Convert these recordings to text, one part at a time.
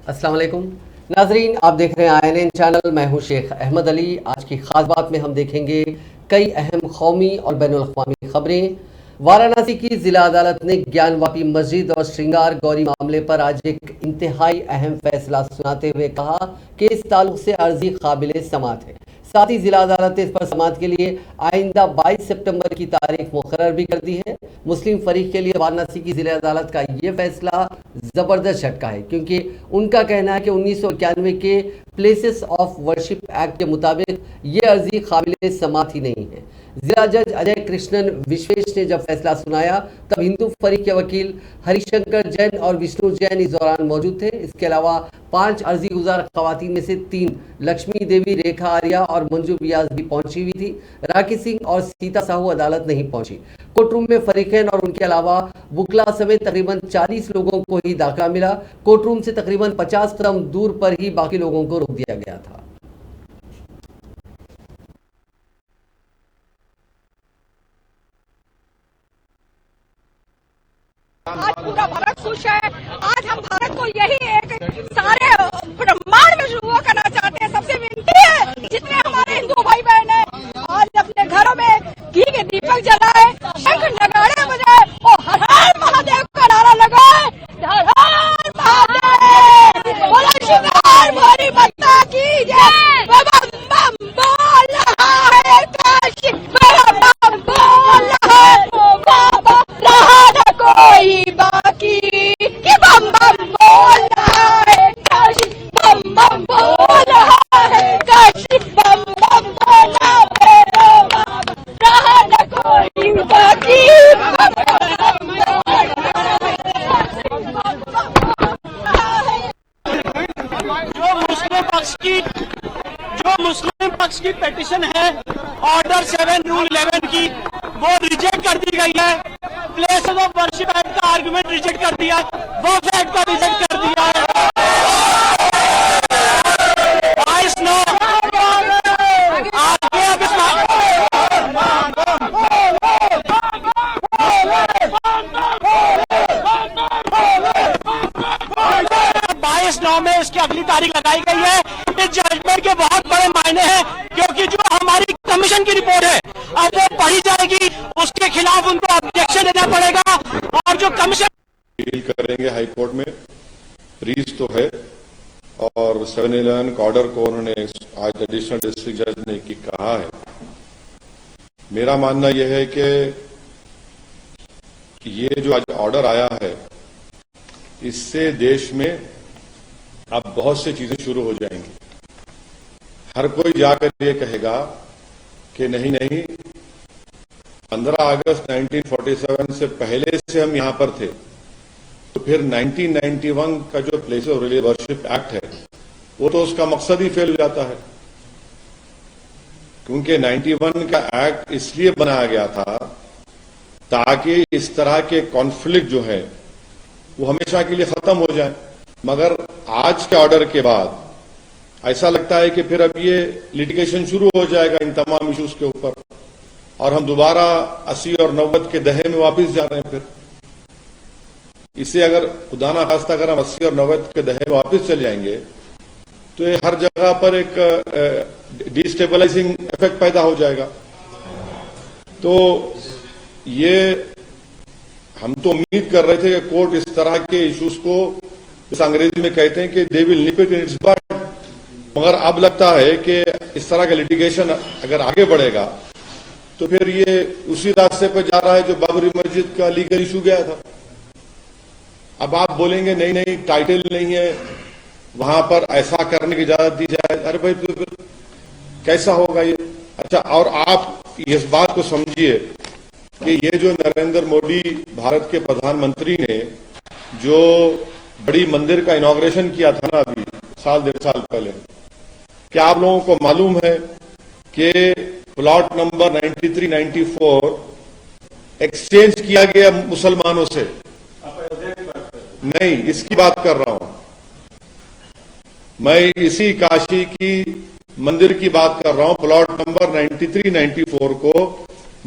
अस्सलाम वालेकुम नाजरीन, आप देख रहे हैं INN चैनल। मैं हूं शेख अहमद अली। आज की खास बात में हम देखेंगे कई अहम कौमी और बैनुल अक़वामी खबरें। वाराणसी की जिला अदालत ने ज्ञानवापी मस्जिद और श्रृंगार गौरी मामले पर आज एक इंतहाई अहम फैसला सुनाते हुए कहा कि इस ताल्लुक से अर्जी काबिले समात है। साथ ही जिला अदालत ने इस पर समात के लिए आइंदा 22 सितंबर की तारीख मुकर्रर भी कर दी है। मुस्लिम फरीक के लिए वाराणसी की जिला अदालत का ये फैसला ज़बरदस्त झटका है, क्योंकि उनका कहना है कि 1991 के प्लेसेस ऑफ वर्शिप एक्ट के मुताबिक ये अर्जी काबिले समात ही नहीं है। जिला जज अजय कृष्णन विश्वेश ने जब फैसला सुनाया तब हिंदू फरीक के वकील हरिशंकर जैन और विष्णु जैन इस दौरान मौजूद थे। इसके अलावा 5 अर्जी गुजार खवातीन में से 3 लक्ष्मी देवी, रेखा आर्या और मंजू बियाज भी पहुंची हुई थी। राखी सिंह और सीता साहू अदालत नहीं पहुंची। कोर्ट रूम में फरीकैन और उनके अलावा बुकला समेत तकरीबन 40 लोगों को ही दाखिला मिला। कोर्ट रूम से तकरीबन 50 कदम दूर पर ही बाकी लोगों को रोक दिया गया था। आज पूरा भारत खुश है। आज हम भारत को यही एक सारे ब्रह्मांड में शुरू करना चाहते हैं। सबसे विनती है, जितने हमारे हिंदू भाई बहन हैं, आज अपने घरों में घी के दीपक जलाए, शंख नगाड़े बजाए और हर हर महादेव का नारा लगाए। हर हर महादेव, बोलो श्रृंगार गौरी माता की जय। बम बम बोल रहा है काशी, बम बम बोल रहा है बाबा, रहा न कोई बाकी। कि बम बम बोल रहा है काशी, बम बम बोल रहा है काशी, बम बम बोला भैरो बाबा, रहा न कोई बाकी। जो मुस्लिम पक्ष की पेटिशन है ऑर्डर 7 रूल 11 की, वो रिजेक्ट कर दी गई है। प्लेसेस ऑफ वर्शिप एक्ट का आर्गुमेंट रिजेक्ट कर दिया, वक्फ एक्ट का रिजेक्ट कर दिया है। 22/9 आगे अब 22/9 में इसकी अगली तारीख लगाई गई है। इस जजमेंट के बहुत बड़े मायने हैं, क्योंकि जो हमारी कमीशन की रिपोर्ट है अब वो पढ़ी जाएगी, उसके खिलाफ उनको ऑब्जेक्शन देना पड़ेगा। और जो कमीशन अपील करेंगे हाई कोर्ट में, फ्रीज तो है और 7/11 का ऑर्डर को उन्होंने आज एडिशनल डिस्ट्रिक्ट जज ने की कहा है। मेरा मानना यह है कि ये जो आज ऑर्डर आया है, इससे देश में अब बहुत सी चीजें शुरू हो जाएंगी। हर कोई जाकर ये कहेगा कि नहीं नहीं, 15 अगस्त 1947 से पहले से हम यहां पर थे, तो फिर 1991 का जो प्लेस ऑफ वर्शिप एक्ट है वो तो उसका मकसद ही फेल हो जाता है। क्योंकि 91 का एक्ट इसलिए बनाया गया था ताकि इस तरह के कॉन्फ्लिक्ट जो है वो हमेशा के लिए खत्म हो जाए। मगर आज के ऑर्डर के बाद ऐसा लगता है कि फिर अब ये लिटिगेशन शुरू हो जाएगा इन तमाम इश्यूज के ऊपर, और हम दोबारा 80 और 90 के दहे में वापस जा रहे हैं। फिर इससे अगर खुदा ना खास्ता अगर हम 80 और 90 के दहे में वापस चले जाएंगे तो ये हर जगह पर एक डिस्टेबलाइजिंग इफेक्ट पैदा हो जाएगा। तो ये हम तो उम्मीद कर रहे थे कि कोर्ट इस तरह के इश्यूज को, इस अंग्रेजी में कहते हैं कि they will nip it in its bud, मगर अब लगता है कि इस तरह का लिटिगेशन अगर आगे बढ़ेगा तो फिर ये उसी रास्ते पर जा रहा है जो बाबरी मस्जिद का लीगल इशू गया था। अब आप बोलेंगे नहीं नहीं, टाइटल नहीं है, वहां पर ऐसा करने की इजाजत दी जाए। अरे भाई, तो फिर कैसा होगा ये? अच्छा, और आप इस बात को समझिए कि ये जो नरेंद्र मोदी भारत के प्रधानमंत्री ने जो बड़ी मंदिर का इनॉग्रेशन किया था ना अभी 1.5 साल पहले, क्या आप लोगों को मालूम है कि प्लॉट नंबर 93-94 एक्सचेंज किया गया मुसलमानों से? नहीं, इसकी बात कर रहा हूं मैं, इसी काशी की मंदिर की बात कर रहा हूं। प्लॉट नंबर 93-94 को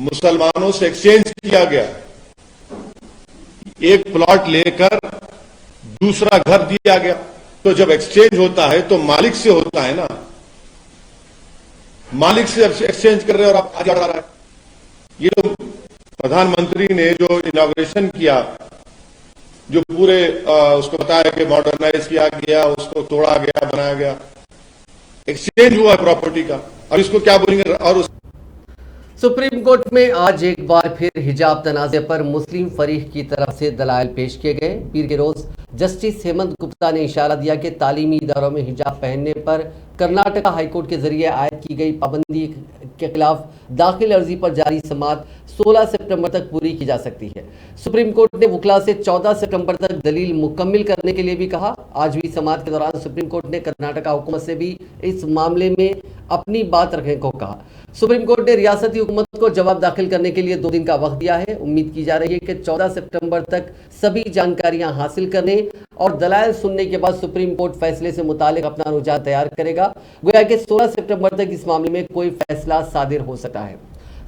मुसलमानों से एक्सचेंज किया गया। एक प्लॉट लेकर दूसरा घर दिया गया। तो जब एक्सचेंज होता है तो मालिक से होता है ना, मालिक से एक्सचेंज कर रहे हैं और आप आगे बढ़ा रहा है। ये तो प्रधानमंत्री ने जो इनॉग्रेशन किया, जो पूरे उसको बताया कि मॉडर्नाइज किया गया, उसको तोड़ा गया, बनाया गया, एक्सचेंज हुआ प्रॉपर्टी का, और इसको क्या बोलेंगे। और सुप्रीम कोर्ट में आज एक बार फिर हिजाब तनाज़े पर मुस्लिम फरीक की तरफ से दलाइल पेश किए गए। पीर के रोज जस्टिस हेमंत गुप्ता ने इशारा दिया कि तालीमी इदारों में हिजाब पहनने पर कर्नाटका हाईकोर्ट के जरिए आयद की गई पाबंदी के खिलाफ दाखिल अर्जी पर जारी समाअत 16 सितंबर तक पूरी की जा सकती है। सुप्रीम कोर्ट ने वकला से 14 सितंबर तक दलील मुकम्मिल करने के लिए भी कहा। आज हुई समाअत के दौरान सुप्रीम कोर्ट ने कर्नाटका हुकूमत से भी इस मामले में अपनी बात रखने को कहा। सुप्रीम कोर्ट ने रियासती हुकूमत को जवाब दाखिल करने के लिए 2 दिन का वक्त दिया है। उम्मीद की जा रही है कि 14 सितंबर तक सभी जानकारियां हासिल करने और दलाइल सुनने के बाद सुप्रीम कोर्ट फैसले से मुतालिक अपना रुझान तैयार करेगा। गोया कि 16 सितंबर तक इस मामले में कोई फैसला सादिर हो सकता है।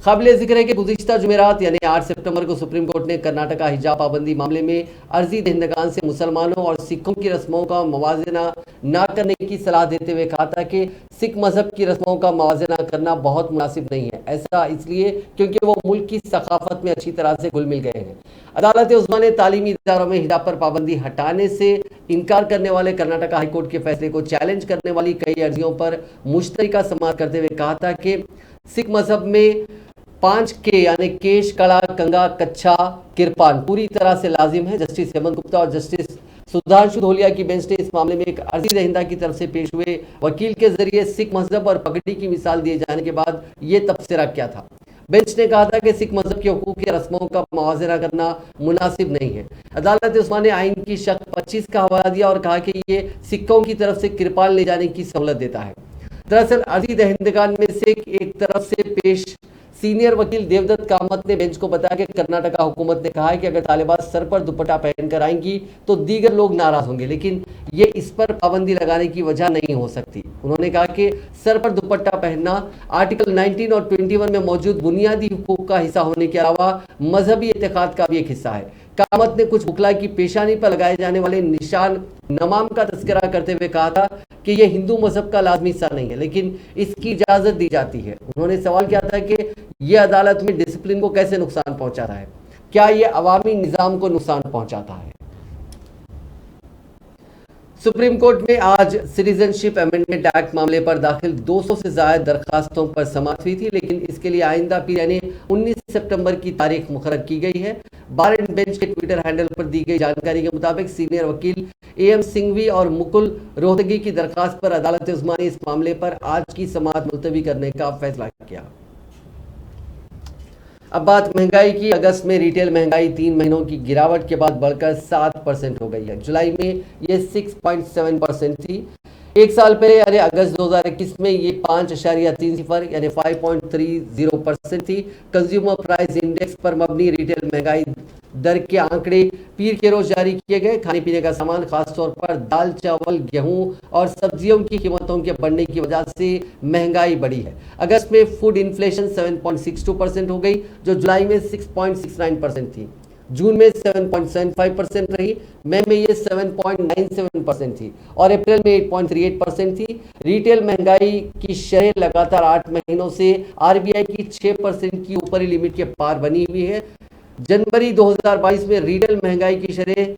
काबिल जिक्र है कि गुज़िश्ता जुमेरात यानी 8 सितंबर को सुप्रीम कोर्ट ने कर्नाटका हिजाब पाबंदी मामले में अर्जी दहिंदगान से मुसलमानों और सिखों की रस्मों का मवाजना न करने की सलाह देते हुए कहा था कि सिख मजहब की रस्मों का मवाजना करना बहुत मुनासिब नहीं है। ऐसा इसलिए क्योंकि वो मुल्क की सकाफत में अच्छी तरह से घुल मिल गए हैं। अदालत उस्मा ने तालीमी इदारों में हिजाब पर पाबंदी हटाने से इनकार करने वाले कर्नाटका हाईकोर्ट के फैसले को चैलेंज करने वाली कई अर्जियों पर मुश्तरका समाअत करते हुए कहा था कि सिख मजहब में 5 के यानी केश, कड़ा, कंगा, कच्छा, किरपान पूरी तरह से लाजिम है। जस्टिस हेमंत गुप्ता और जस्टिस सुधांशु धोलिया की बेंच ने इस मामले में एक अर्जी दहिंदा की तरफ से पेश हुए वकील के जरिए सिख मजहब और पगड़ी की मिसाल दिए जाने के बाद ये तबसरा किया था। बेंच ने कहा था कि सिख मजहब के हुकूक की रस्मों का मुआवजा करना मुनासिब नहीं है। अदालत उस्मा ने आइन की शक्ल 25 का हवाला दिया और कहा कि ये सिखों की तरफ से किरपान ले जाने की सहूलत देता है। दरअसल अर्जी दहिंदगान में से एक तरफ से पेश सीनियर वकील देवदत्त कामत ने बेंच को बताया कि कर्नाटका हुकूमत ने कहा है कि अगर तालिबात सर पर दुपट्टा पहनकर आएंगी तो दीगर लोग नाराज होंगे, लेकिन ये इस पर पाबंदी लगाने की वजह नहीं हो सकती। उन्होंने कहा कि सर पर दुपट्टा पहनना आर्टिकल 19 और 21 में मौजूद बुनियादी हुकूक का हिस्सा होने के अलावा मजहबी इत्तेकाद का भी एक हिस्सा है। कामत ने कुछ बुकला की पेशानी पर लगाए जाने वाले निशान नमाम का तस्करा करते हुए कहा था कि यह हिंदू मजहब का लाजमी हिस्सा नहीं है, लेकिन इसकी इजाजत दी जाती है। उन्होंने सवाल किया था कि यह अदालत में डिसिप्लिन को कैसे नुकसान पहुंचाता है, क्या यह अवामी निजाम को नुकसान पहुंचाता है। सुप्रीम कोर्ट में आज सिटीजनशिप अमेंडमेंट एक्ट मामले पर दाखिल 200 से ज्यादा दरखास्तों पर समाअत हुई थी, लेकिन इसके लिए आइंदा पीर यानी 19 सितंबर की तारीख मुकर्रर की गई है। बार एंड बेंच के ट्विटर हैंडल पर दी गई जानकारी के मुताबिक सीनियर वकील AM सिंघवी और मुकुल रोहतगी की दरखास्त पर अदालत उस्मा ने इस मामले पर आज की समाअत मुलतवी करने का फैसला किया। अब बात महंगाई की। अगस्त में रिटेल महंगाई 3 महीनों की गिरावट के बाद बढ़कर 7% हो गई है। जुलाई में ये 6.7% थी। एक साल पहले यानी अगस्त 2021 में ये 5.30 यानी 5.30% थी। कंज्यूमर प्राइस इंडेक्स पर मबनी रिटेल महंगाई दर के आंकड़े पीर के रोज जारी किए गए। खाने पीने का सामान खासतौर पर दाल, चावल, गेहूं और सब्जियों की कीमतों के बढ़ने की वजह से महंगाई बढ़ी है। अगस्त में फूड इन्फ्लेशन 7.62% हो गई, जो जुलाई में 6.69% थी। जून में 7.75% रही, मई में ये 7.97% थी और अप्रैल में 8.38% थी। रिटेल महंगाई की शरह लगातार 8 महीनों से RBI की 6% की ऊपरी लिमिट के पार बनी हुई है। जनवरी 2022 में रिटेल महंगाई की शरह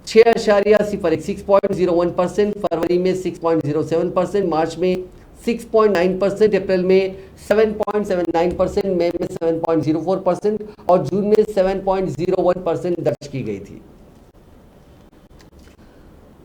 6.01%, फरवरी में 6.07%, मार्च में 6.9%, अप्रैल में 7.79%, मई में 7.04% और जून में 7.01% दर्ज की गई थी।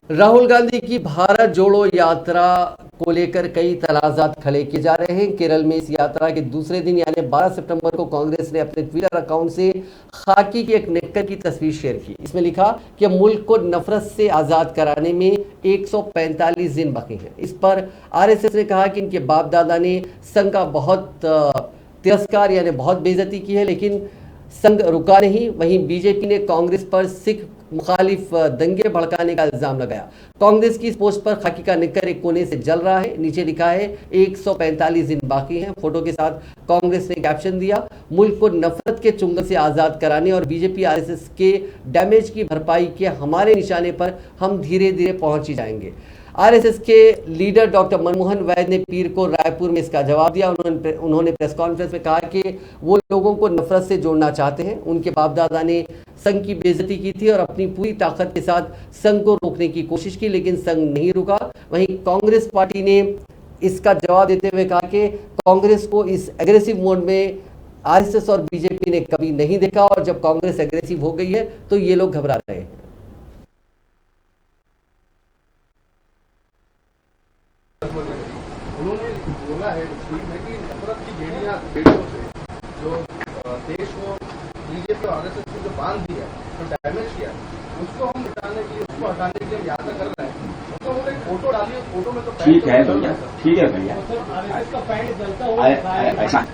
राहुल गांधी की भारत जोड़ो यात्रा को लेकर कई तनाज़ात खड़े किए जा रहे हैं। केरल में इस यात्रा के दूसरे दिन यानी 12 सितंबर को कांग्रेस ने अपने ट्विटर अकाउंट से खाकी की एक नेकर की तस्वीर शेयर की। इसमें लिखा कि मुल्क को नफरत से आज़ाद कराने में 145 दिन बाकी हैं। इस पर RSS ने कहा कि इनके बाप दादा ने संघ का बहुत तिरस्कार यानी बहुत बेइज्जती की है, लेकिन संघ रुका नहीं। वहीं बीजेपी ने कांग्रेस पर सिख मुखालिफ दंगे भड़काने का इल्जाम लगाया। कांग्रेस की इस पोस्ट पर खाकी का निक्कर एक कोने से जल रहा है। नीचे लिखा है 145 दिन बाकी हैं। फोटो के साथ कांग्रेस ने कैप्शन दिया, मुल्क को नफरत के चुंगल से आजाद कराने और बीजेपी आरएसएस के डैमेज की भरपाई के हमारे निशाने पर हम धीरे धीरे पहुंच ही जाएंगे। आरएसएस के लीडर डॉक्टर मनमोहन वैद ने पीर को रायपुर में इसका जवाब दिया। उन्होंने प्रेस कॉन्फ्रेंस में कहा कि वो लोगों को नफरत से जोड़ना चाहते हैं। उनके बाप दादा ने संघ की बेइज्जती की थी और अपनी पूरी ताकत के साथ संघ को रोकने की कोशिश की, लेकिन संघ नहीं रुका। वहीं कांग्रेस पार्टी ने इसका जवाब देते हुए कहा कि कांग्रेस को इस एग्रेसिव मोड में आरएसएस और बीजेपी ने कभी नहीं देखा और जब कांग्रेस एग्रेसिव हो गई है तो ये लोग घबरा रहे हैं। उन्होंने बोला है में कि नफरत की बेड़ियों से जो देश को बीजेपी और आरएसएस को जो बांध दिया, जो डैमेज किया, उसको हम हटाने के लिए हम यात्रा कर रहे हैं। तो उन्होंने फोटो डाली, फोटो में तो ठीक है भैया, ठीक है भैया। इसका पैंट जलता हुआ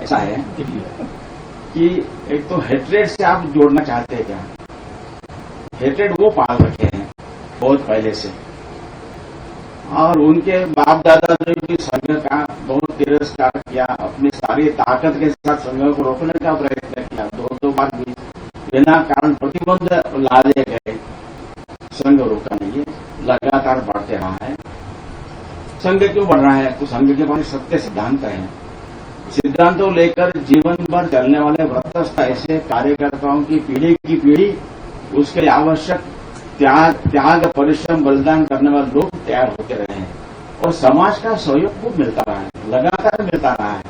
ऐसा है कि एक तो हेट्रेड से आप जोड़ना चाहते हैं क्या? हेट्रेड वो पाल रखे हैं बहुत पहले से, और उनके बाप दादा ने भी संघ का बहुत तिरस्कार किया, अपनी सारी ताकत के साथ संघ को रोकने का प्रयत्न किया। दो बार भी बिना कारण प्रतिबंध लादे गए, संघ रोका नहीं है, लगातार बढ़ते रहा है। संघ क्यों बढ़ रहा है? तो संघ के पास सत्य सिद्धांत है, सिद्धांतों लेकर जीवन भर चलने वाले व्रतस्थ ऐसे कार्यकर्ताओं की पीढ़ी उसके आवश्यक त्याग परिश्रम बलिदान करने वाले लोग तैयार होते रहे हैं और समाज का सहयोग खूब मिलता रहा है, लगातार मिलता रहा है।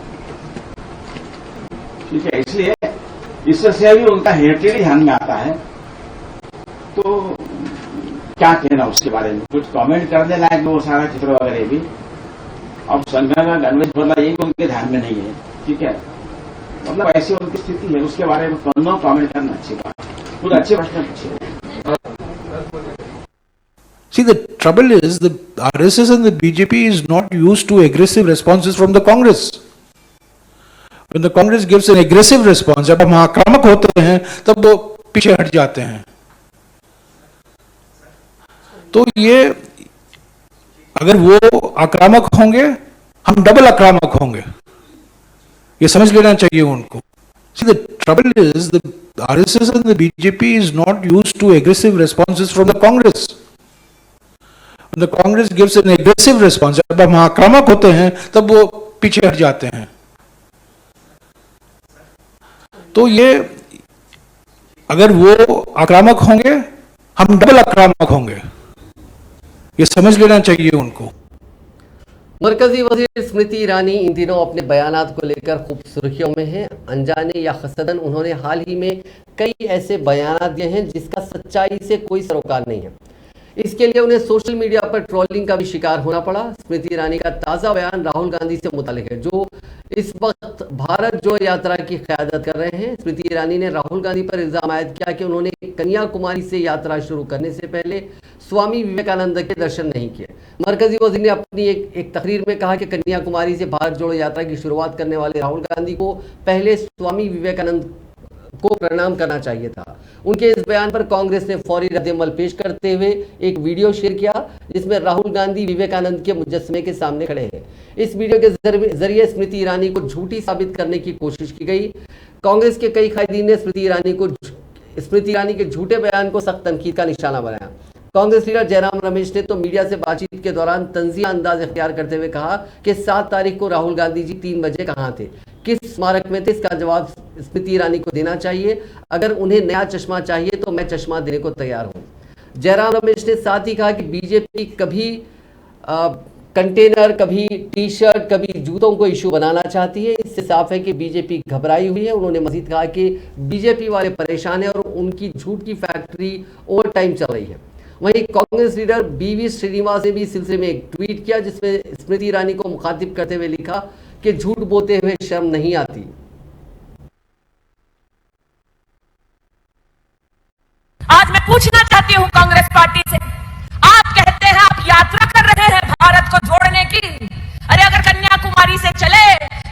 ठीक है, इसलिए इससे भी उनका हेट्रेड ध्यान में आता है। तो क्या कहना उसके बारे में, कुछ कमेंट करने लायक वो सारा चित्र वगैरह भी अब संघ का गणवेश बदला, ये भी उनके ध्यान में नहीं है। ठीक है, मतलब ऐसी उनकी स्थिति है, उसके बारे में कमेंट करना अच्छी बात, कुछ अच्छे प्रश्न पूछे। See, the trouble is the RSS and the BJP is not used to aggressive responses from the Congress. When the Congress gives an aggressive response, जब हम आक्रामक होते हैं तब वो पीछे हट जाते हैं। तो ये अगर वो आक्रामक होंगे, हम डबल आक्रामक होंगे, ये समझ लेना चाहिए उनको। See, the trouble is the RSS and the BJP is not used to aggressive responses from the Congress. When the Congress gives an aggressive response, जब हम आक्रामक होते हैं तब वो पीछे हट जाते हैं। तो ये अगर वो आक्रामक होंगे, हम डबल आक्रामक होंगे, ये समझ लेना चाहिए उनको। मरकजी वजीर स्मृति ईरानी इन दिनों अपने बयानात को लेकर खूब सुर्खियों में हैं। अनजाने या खसदन उन्होंने हाल ही में कई ऐसे बयानात दिए हैं जिसका सच्चाई से कोई सरोकार नहीं है। इसके लिए उन्हें सोशल मीडिया पर ट्रोलिंग का भी शिकार होना पड़ा। स्मृति ईरानी का ताज़ा बयान राहुल गांधी से मुताल्लिक है, जो इस वक्त भारत जोड़ो यात्रा की क़यादत कर रहे हैं। स्मृति ईरानी ने राहुल गांधी पर इल्ज़ाम आयद किया कि उन्होंने कन्याकुमारी से यात्रा शुरू करने से पहले स्वामी विवेकानंद के दर्शन नहीं किए। मरकजी वज़ीर ने अपनी एक तकरीर में कहा कि कन्याकुमारी से भारत जोड़ो यात्रा की शुरुआत करने वाले राहुल गांधी को पहले स्वामी विवेकानंद को प्रणाम करना चाहिए था। उनके इस बयान पर कांग्रेस ने फौरी रद्द-ए-अमल पेश करते हुए एक वीडियो शेयर किया जिसमें राहुल गांधी विवेकानंद के मुजस्समे के सामने खड़े हैं। इस वीडियो के जरिए स्मृति ईरानी को झूठी साबित करने की कोशिश की गई। कांग्रेस के कई कायदीन ने स्मृति ईरानी के झूठे बयान को सख्त तनकीद का निशाना बनाया। कांग्रेस लीडर जयराम रमेश ने तो मीडिया से बातचीत के दौरान तंज़िया अंदाज इख्तियार करते हुए कहा कि 7 तारीख को राहुल गांधी जी 3 बजे कहाँ थे, किस स्मारक में थे, इसका जवाब स्मृति ईरानी को देना चाहिए। अगर उन्हें नया चश्मा चाहिए तो मैं चश्मा देने को तैयार हूँ। जयराम रमेश ने साथ ही कहा कि बीजेपी कभी कंटेनर, कभी टी शर्ट, कभी जूतों को इशू बनाना चाहती है। इससे साफ है कि बीजेपी घबराई हुई है। उन्होंने मजीद कहा कि बीजेपी वाले परेशान हैं और उनकी झूठ की फैक्ट्री ओवर टाइम चल रही है। वहीं कांग्रेस लीडर बीवी श्रीनिवास ने भी इस सिलसिले में एक ट्वीट किया जिसमें स्मृति ईरानी को मुखातिब करते हुए लिखा कि झूठ बोलते हुए शर्म नहीं आती। आज मैं पूछना चाहती हूं कांग्रेस पार्टी से, आप कहते हैं आप यात्रा कर रहे हैं भारत को जोड़ने की। अरे अगर कन्याकुमारी से चले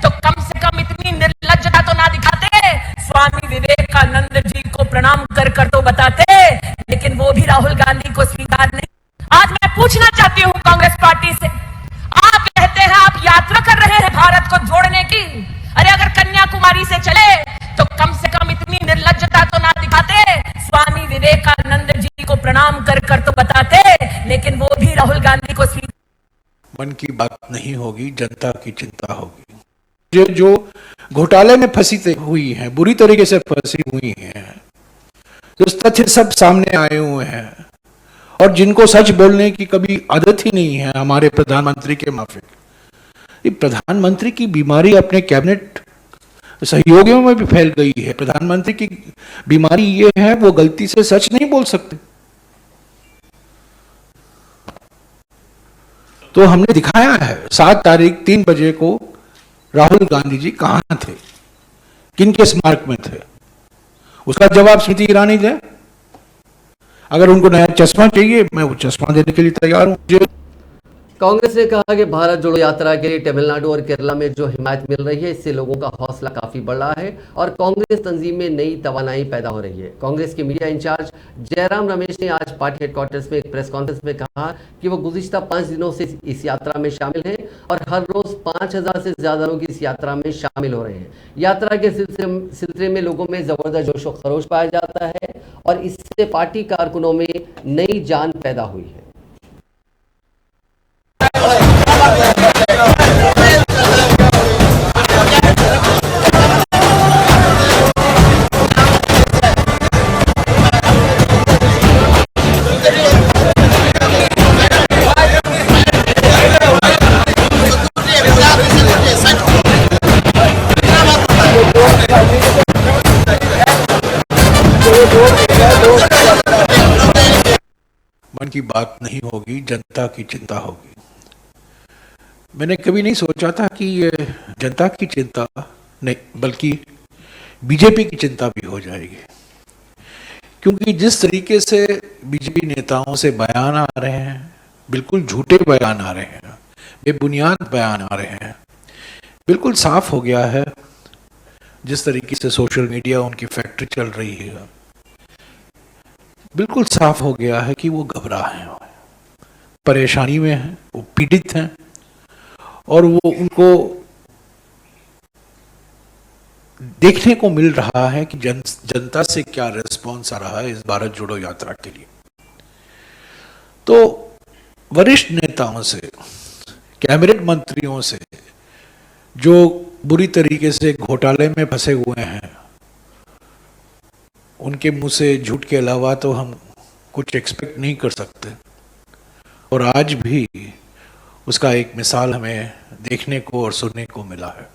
तो कम से कम इतनी निर्लज्जता तो ना दिखाते, स्वामी विवेकानंद जी को प्रणाम कर तो बताते। लेकिन वो भी विवेकानंद जी को प्रणाम कर कर तो बताते, लेकिन वो भी राहुल गांधी को मन की बात नहीं होगी, जनता की चिंता होगी। जो घोटाले में फंसी हुई हैं, बुरी तरीके से फंसी हुई हैं, जो तथ्य सब सामने आए हुए हैं और जिनको सच बोलने की कभी आदत ही नहीं है हमारे प्रधानमंत्री के माफिक। ये प्रधानमंत्री की बीमारी अपने कैबिनेट सहयोगियों में भी फैल गई है। प्रधानमंत्री की बीमारी ये है, वो गलती से सच नहीं बोल सकते। तो हमने दिखाया है 7 तारीख 3 बजे को राहुल गांधी जी कहां थे, किनके स्मारक में थे, उसका जवाब स्मृति ईरानी दे। अगर उनको नया चश्मा चाहिए, मैं वो चश्मा देने के लिए तैयार हूं। कांग्रेस ने कहा कि भारत जोड़ो यात्रा के लिए तमिलनाडु और केरला में जो हिमायत मिल रही है, इससे लोगों का हौसला काफी बढ़ रहा है और कांग्रेस तंजीम में नई तवानाई पैदा हो रही है। कांग्रेस के मीडिया इंचार्ज जयराम रमेश ने आज पार्टी हेडक्वार्टर्स में एक प्रेस कॉन्फ्रेंस में कहा कि वो गुज़िश्ता 5 दिनों से इस यात्रा में शामिल हैं और हर रोज 5000 से ज्यादा लोग इस यात्रा में शामिल हो रहे हैं। यात्रा के सिलसिले में लोगों में जबरदस्त जोशो खरोश पाया जाता है और इससे पार्टी कारकुनों में नई जान पैदा हुई है। मन की बात नहीं होगी, जनता की चिंता होगी। मैंने कभी नहीं सोचा था कि ये जनता की चिंता नहीं बल्कि बीजेपी की चिंता भी हो जाएगी, क्योंकि जिस तरीके से बीजेपी नेताओं से बयान आ रहे हैं, बिल्कुल झूठे बयान आ रहे हैं, बेबुनियाद बयान आ रहे हैं, बिल्कुल साफ हो गया है जिस तरीके से सोशल मीडिया उनकी फैक्ट्री चल रही है, बिल्कुल साफ हो गया है कि वो घबरा हैं, परेशानी में हैं, वो पीड़ित हैं और वो उनको देखने को मिल रहा है कि जनता से क्या रिस्पॉन्स आ रहा है इस भारत जोड़ो यात्रा के लिए। तो वरिष्ठ नेताओं से, कैबिनेट मंत्रियों से जो बुरी तरीके से घोटाले में फंसे हुए हैं, उनके मुंह से झूठ के अलावा तो हम कुछ एक्सपेक्ट नहीं कर सकते और आज भी उसका एक मिसाल हमें देखने को और सुनने को मिला है।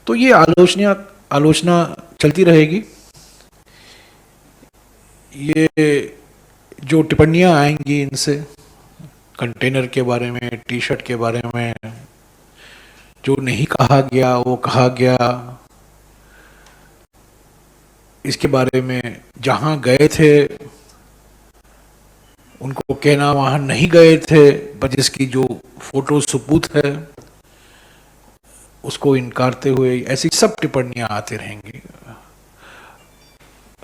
तो ये आलोचना चलती रहेगी। ये जो टिप्पणियां आएंगी इनसे, कंटेनर के बारे में, टी शर्ट के बारे में, जो नहीं कहा गया वो कहा गया, इसके बारे में जहां गए थे उनको कहना वहां नहीं गए थे, पर जिसकी जो फोटो सबूत है उसको इनकारते हुए ऐसी सब टिप्पणियां आती रहेंगी।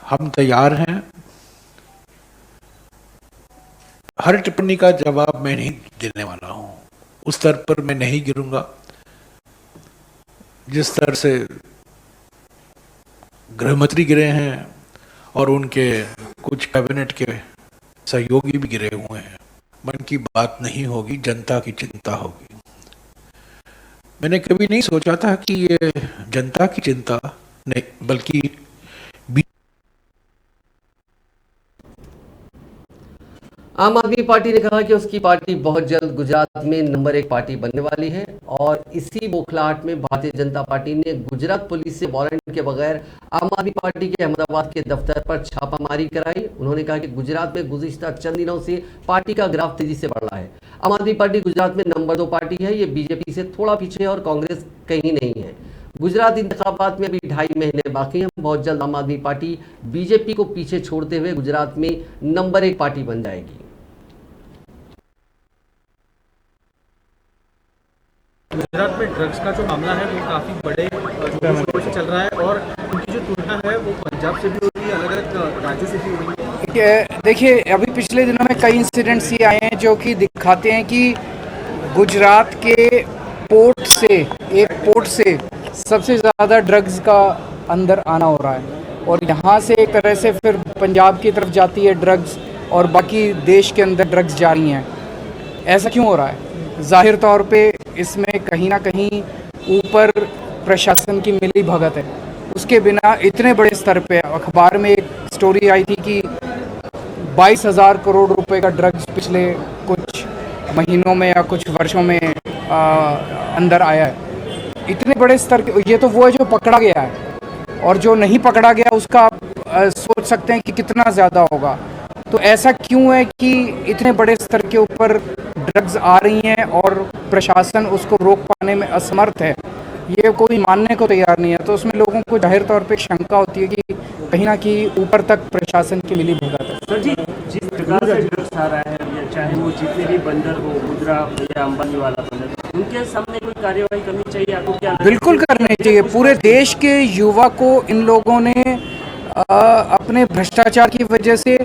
हम तैयार हैं, हर टिप्पणी का जवाब मैं नहीं देने वाला हूं, उस स्तर पर मैं नहीं गिरूंगा जिस स्तर से गृहमंत्री गिरे हैं और उनके कुछ कैबिनेट के सहयोगी भी गिरे हुए हैं। मन की बात नहीं होगी, जनता की चिंता होगी। मैंने कभी नहीं सोचा था कि ये जनता की चिंता नहीं बल्कि आम आदमी पार्टी ने कहा कि उसकी पार्टी बहुत जल्द गुजरात में नंबर 1 पार्टी बनने वाली है और इसी बौखलाहट में भारतीय जनता पार्टी ने गुजरात पुलिस से वारंट के बगैर आम आदमी पार्टी के अहमदाबाद के दफ्तर पर छापामारी कराई। उन्होंने कहा कि गुजरात में गुज़िश्ता चंद दिनों से पार्टी का ग्राफ तेजी से बढ़ रहा है। आम आदमी पार्टी गुजरात में नंबर 2 पार्टी है, ये बीजेपी से थोड़ा पीछे है और कांग्रेस कहीं नहीं है। गुजरात इंतखाबात में अभी 2.5 महीने बाकी हैं। बहुत जल्द आम आदमी पार्टी बीजेपी को पीछे छोड़ते हुए गुजरात में नंबर 1 पार्टी बन जाएगी। गुजरात में ड्रग्स का जो मामला है वो काफ़ी बड़े जोर से चल रहा है और उनकी जो तुलना है वो पंजाब से भी हो रही है, अलग अलग राज्यों से भी हो रही है। देखिए, अभी पिछले दिनों में कई इंसिडेंट्स ये आए हैं जो कि दिखाते हैं कि गुजरात के एक पोर्ट से सबसे ज़्यादा ड्रग्स का अंदर आना हो रहा है और यहाँ से एक तरह से फिर पंजाब की तरफ जाती है ड्रग्स और बाकी देश के अंदर ड्रग्स जा रही हैं। ऐसा क्यों हो रहा है? जाहिर तौर पे इसमें कहीं ना कहीं ऊपर प्रशासन की मिली भगत है। उसके बिना इतने बड़े स्तर पे अखबार में एक स्टोरी आई थी कि 22,000 करोड़ रुपए का ड्रग्स पिछले कुछ महीनों में या कुछ वर्षों में अंदर आया है। इतने बड़े स्तर के, ये तो वो है जो पकड़ा गया है, और जो नहीं पकड़ा गया उसका आप सोच सकते हैं कि कितना ज़्यादा होगा। तो ऐसा क्यों है कि इतने बड़े स्तर के ऊपर ड्रग्स आ रही हैं और प्रशासन उसको रोक पाने में असमर्थ है? ये कोई मानने को तैयार नहीं है। तो उसमें लोगों को जाहिर तौर पे शंका होती है कि कहीं ना कहीं ऊपर तक प्रशासन की मिली भगत है। सर जी, जिस प्रकार से ड्रग्स आ रहा है, चाहे वो जितने भी बंदर हो, मुद्रा या अंबानी वाला बंदर, उनके सामने कोई कार्यवाही करनी चाहिए आपको? क्या बिल्कुल करनी चाहिए। पूरे देश के युवा को इन लोगों ने अपने भ्रष्टाचार की वजह से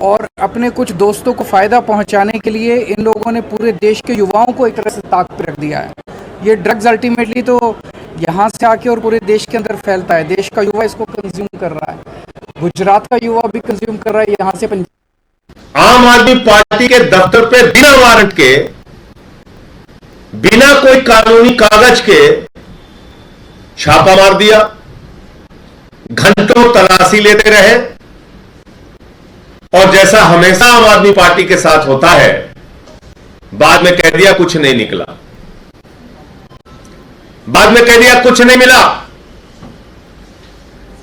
और अपने कुछ दोस्तों को फ़ायदा पहुंचाने के लिए इन लोगों ने पूरे देश के युवाओं को एक तरह से ताक पे रख दिया है। ये ड्रग्स अल्टीमेटली तो यहाँ से आके और पूरे देश के अंदर फैलता है। देश का युवा इसको कंज्यूम कर रहा है, गुजरात का युवा भी कंज्यूम कर रहा है, यहाँ से आम आदमी पार्टी के दफ्तर पे बिना वारंट के, बिना कोई कानूनी कागज के छापा मार दिया, घंटों तलाशी लेते रहे, और जैसा हमेशा आम आदमी पार्टी के साथ होता है, बाद में कह दिया कुछ नहीं निकला, बाद में कह दिया कुछ नहीं मिला।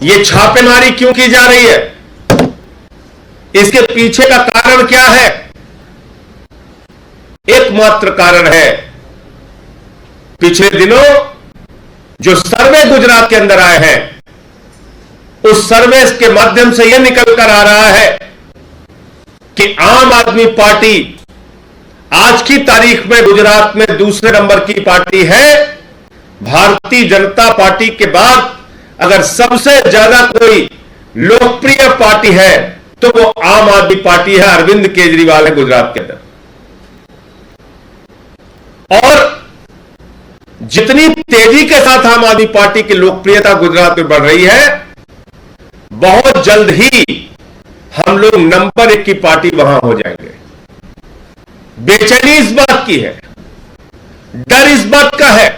यह छापेमारी क्यों की जा रही है? इसके पीछे का कारण क्या है? एकमात्र कारण है, पिछले दिनों जो सर्वे गुजरात के अंदर आए हैं, उस सर्वे के माध्यम से यह निकल कर आ रहा है कि आम आदमी पार्टी आज की तारीख में गुजरात में दूसरे नंबर की पार्टी है। भारतीय जनता पार्टी के बाद अगर सबसे ज्यादा कोई लोकप्रिय पार्टी है तो वो आम आदमी पार्टी है, अरविंद केजरीवाल है गुजरात के अंदर। और जितनी तेजी के साथ आम आदमी पार्टी की लोकप्रियता गुजरात में बढ़ रही है, बहुत जल्द ही हम लोग नंबर 1 की पार्टी वहां हो जाएंगे। बेचैनी इस बात की है, डर इस बात का है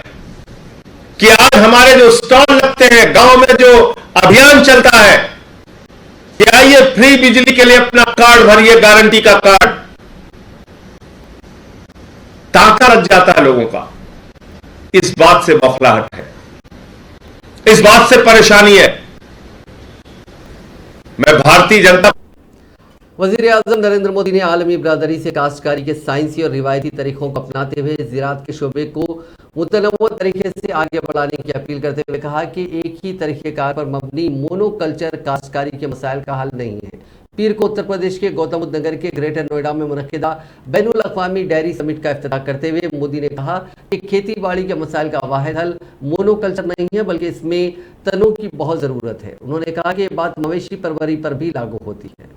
कि आज हमारे जो स्टॉल लगते हैं, गांव में जो अभियान चलता है कि आइए फ्री बिजली के लिए अपना कार्ड भरिए, गारंटी का कार्ड, ताका लग जाता है लोगों का। इस बात से बौखलाहट है, इस बात से परेशानी है। मैं भारतीय जनता वज़ीर-ए-आज़म नरेंद्र मोदी ने आलमी बिरादरी से काश्तकारी के साइंसी और रिवायती तरीकों को अपनाते हुए ज़राअत के शोबे को मुतनव्वो तरीके से आगे बढ़ाने की अपील करते हुए कहा कि एक ही तरीक़ेकार पर मबनी मोनोकल्चर काश्तकारी के मसाइल का हल नहीं है। पीर को उत्तर प्रदेश के गौतम बुद्ध नगर के ग्रेटर नोएडा में मुनक्किदा बैनुल अक़वामी डेयरी समिट का इफ्तिताह करते हुए मोदी ने कहा कि खेती बाड़ी के मसाइल का वाहिद हल मोनोकल्चर नहीं है, बल्कि इसमें तनों की बहुत ज़रूरत है। उन्होंने कहा कि ये बात मवेशी परवरी पर भी लागू होती है।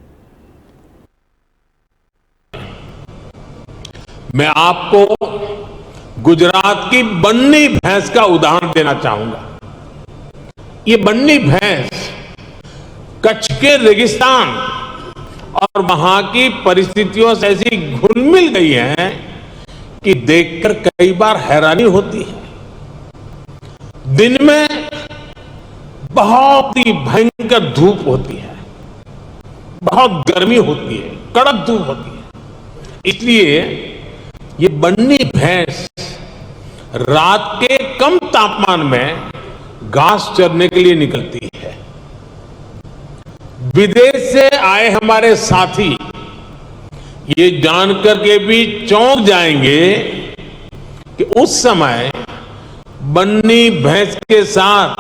मैं आपको गुजरात की बन्नी भैंस का उदाहरण देना चाहूंगा। ये बन्नी भैंस कच्छ के रेगिस्तान और वहां की परिस्थितियों से ऐसी घुल मिल गई है कि देखकर कई बार हैरानी होती है। दिन में बहुत ही भयंकर धूप होती है, बहुत गर्मी होती है, कड़क धूप होती है। इसलिए ये बन्नी भैंस रात के कम तापमान में घास चरने के लिए निकलती है। विदेश से आए हमारे साथी ये जानकर के भी चौंक जाएंगे कि उस समय बन्नी भैंस के साथ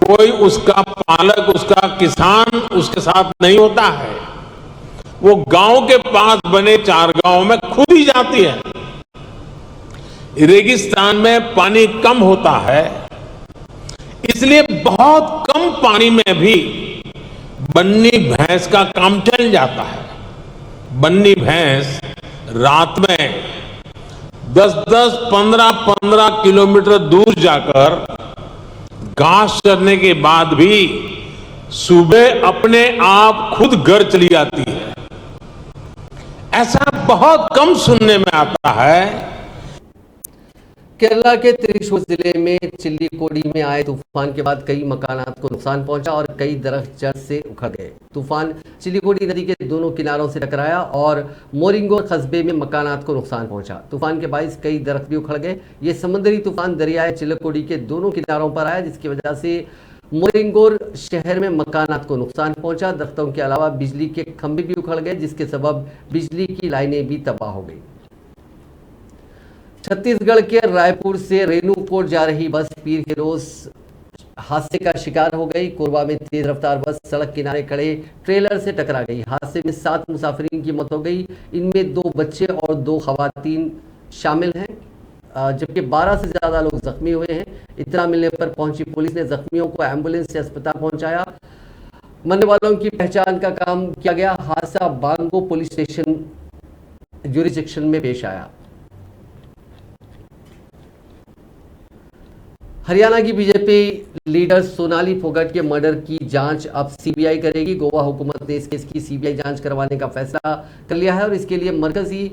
कोई उसका पालक, उसका किसान उसके साथ नहीं होता है। वो गांव के पास बने चारगांव में खुद ही जाती है। रेगिस्तान में पानी कम होता है, इसलिए बहुत कम पानी में भी बन्नी भैंस का काम चल जाता है। बन्नी भैंस रात में 10-10, 15-15 किलोमीटर दूर जाकर घास चरने के बाद भी सुबह अपने आप खुद घर चली आती है। ऐसा बहुत कम सुनने में आता है। केरला के त्रिशूर जिले में चिल्लीकोडी में आए तूफान के बाद कई मकानात को नुकसान पहुंचा और कई दरख्त जड़ से उखड़ गए। तूफान चिल्लीकोडी नदी के दोनों किनारों से टकराया और मोरिंगोर कस्बे में मकानात को नुकसान पहुंचा। तूफान के बायस कई दरख्त भी उखड़ गए। ये समुद्री तूफान दरियाए चिल्लीकोडी के दोनों किनारों पर आया, जिसकी वजह से मोरिंगोर शहर में मकानात को नुकसान पहुंचा। दरख्तों के अलावा बिजली के खंभे भी उखड़ गए, जिसके सबब बिजली की लाइनें भी तबाह हो गई। छत्तीसगढ़ के रायपुर से रेणुकूट जा रही बस पीर के रोज हादसे का शिकार हो गई। कोरबा में तेज रफ्तार बस सड़क किनारे खड़े ट्रेलर से टकरा गई। हादसे में 7 मुसाफिरीन की मौत हो गई। इनमें 2 बच्चे और 2 खवातीन शामिल हैं, जबकि 12 से ज्यादा लोग जख्मी हुए हैं। इतना मिलने पर पहुंची पुलिस ने जख्मियों को एम्बुलेंस से अस्पताल पहुंचाया। मरने वालों की पहचान का काम किया गया। हादसा बांगो पुलिस स्टेशन ज्यूरिसडिक्शन में पेश आया। हरियाणा की बीजेपी लीडर सोनाली फोगाट के मर्डर की जांच अब सीबीआई करेगी। गोवा हुकूमत ने इस केस की सीबीआई जांच करवाने का फैसला कर लिया है और इसके लिए मरकजी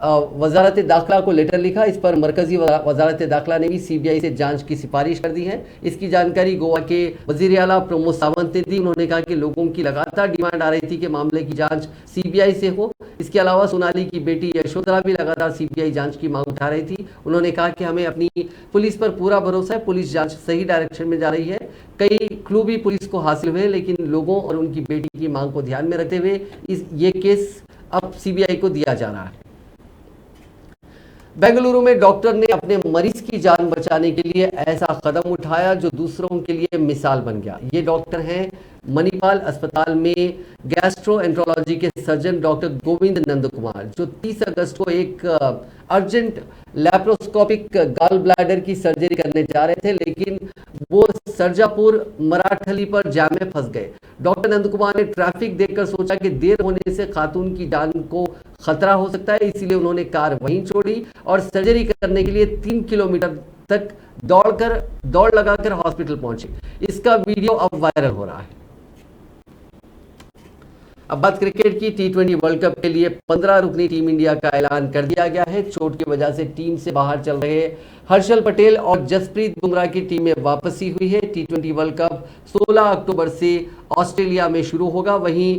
वजारत दाखिला को लेटर लिखा। इस पर मरकजी वजारत दाखिला ने भी सीबीआई से जांच की सिफारिश कर दी है। इसकी जानकारी गोवा के वजीर आला प्रमोद सावंत ने दी। उन्होंने कहा कि लोगों की लगातार डिमांड आ रही थी कि मामले की जांच सीबीआई से हो। इसके अलावा सोनाली की बेटी यशोधरा भी लगातार सीबीआई जांच की मांग उठा रही थी। उन्होंने कहा कि हमें अपनी पुलिस पर पूरा भरोसा है, पुलिस जांच सही डायरेक्शन में जा रही है। कई क्लू भी पुलिस को हासिल हुए, लेकिन लोगों और उनकी बेटी की मांग को ध्यान में रखते हुए ये केस अब सीबीआई को दिया जा रहा है। बेंगलुरु में डॉक्टर ने अपने मरीज की जान बचाने के लिए ऐसा कदम उठाया जो दूसरों के लिए मिसाल बन गया। ये डॉक्टर हैं मणिपाल अस्पताल में गैस्ट्रोएंट्रोलॉजी के सर्जन डॉक्टर गोविंद नंद कुमार, जो 30 अगस्त को एक अर्जेंट लैप्रोस्कोपिक गॉल ब्लैडर की सर्जरी करने जा रहे थे, लेकिन वो सरजापुर मराठली पर जाम में फंस गए। डॉक्टर नंद कुमार ने ट्रैफिक देखकर सोचा कि देर होने से खातून की जान को खतरा हो सकता है, इसीलिए उन्होंने कार वहीं छोड़ी और सर्जरी करने के लिए 3 किलोमीटर तक दौड़ लगाकर हॉस्पिटल पहुंचे। इसका वीडियो अब वायरल हो रहा है। अब बात क्रिकेट की। T20 वर्ल्ड कप के लिए 15 रुकनी टीम इंडिया का ऐलान कर दिया गया है। चोट की वजह से टीम से बाहर चल रहे हर्षल पटेल और जसप्रीत बुमराह की टीम में वापसी हुई है। T20 वर्ल्ड कप 16 अक्टूबर से ऑस्ट्रेलिया में शुरू होगा। वहीं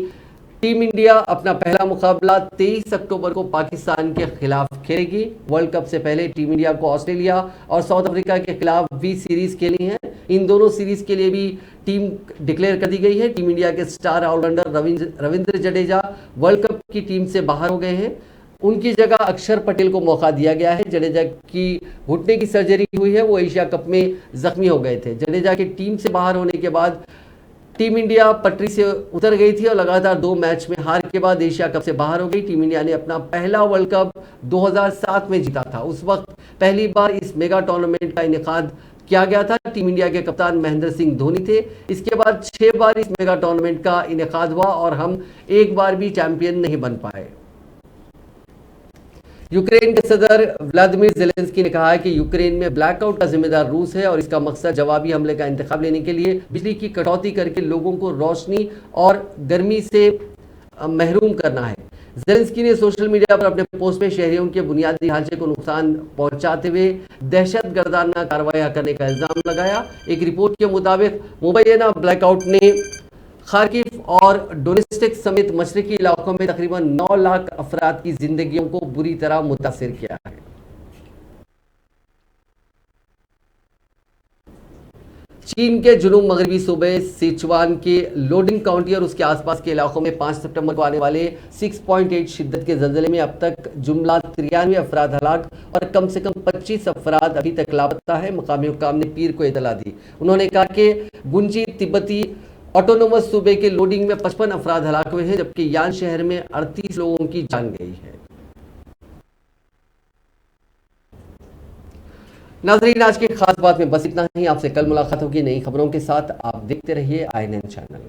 टीम इंडिया अपना पहला मुकाबला 23 अक्टूबर को पाकिस्तान के खिलाफ खेलेगी। वर्ल्ड कप से पहले टीम इंडिया को ऑस्ट्रेलिया और साउथ अफ्रीका के खिलाफ भी सीरीज खेलनी है। इन दोनों सीरीज के लिए भी टीम डिक्लेयर कर दी गई है। टीम इंडिया के star allrounder Ravindra Jadeja world cup की टीम से बाहर हो गए हैं। उनकी जगह अक्षर पटेल को मौका दिया गया है। जडेजा की घुटने की सर्जरी हुई है, वो एशिया कप में जख्मी हो गए थे। जडेजा की टीम से बाहर होने के बाद टीम इंडिया पटरी से उतर गई थी और लगातार 2 मैच में हार के बाद एशिया कप से बाहर हो गई। टीम इंडिया ने अपना पहला वर्ल्ड कप 2007 में जीता था। उस वक्त पहली बार इस मेगा टूर्नामेंट का इनेकाद किया गया था। टीम इंडिया के कप्तान महेंद्र सिंह धोनी थे। इसके बाद 6 बार इस मेगा टूर्नामेंट का इनेकाद हुआ और हम एक बार भी चैंपियन नहीं बन पाए। यूक्रेन के सदर व्लादिमीर ज़ेलेंस्की ने कहा है कि यूक्रेन में ब्लैकआउट का जिम्मेदार रूस है और इसका मकसद जवाबी हमले का इंतखाब लेने के लिए बिजली की कटौती करके लोगों को रोशनी और गर्मी से महरूम करना है। ज़ेलेंस्की ने सोशल मीडिया पर अपने पोस्ट में शहरियों के बुनियादी ढांचे को नुकसान पहुंचाते हुए दहशतगर्दाना कार्रवाई करने का इल्जाम लगाया। एक रिपोर्ट के मुताबिक मुबैना ब्लैकआउट ने खार्किव और डोनेस्टिक समेत मशरकी इलाकों में तकरीबन 9 लाख अफराद की जिंदगियों को बुरी तरह मुतासिर किया है। चीन के जुनूब मगरबी सूबे सिचुआन के लोडिंग काउंटी और उसके आसपास के इलाकों में 5 सितंबर को आने वाले 6.8 शिद्दत के ज़लज़ले में अब तक जुमला 93 अफराद हलाक और कम से कम 25 अफराद अभी तक लापता है। मकामी हुक्काम ने पीर को इतला दी। उन्होंने कहा कि गुंजी तिब्बती ऑटोनोमस सूबे के लोडिंग में 55 अफराद हलाक हुए हैं, जबकि यान शहर में 38 लोगों की जान गई है। नाज़रीन, आज की खास बात में बस इतना ही। आपसे कल मुलाकात होगी नई खबरों के साथ। आप देखते रहिए INN चैनल।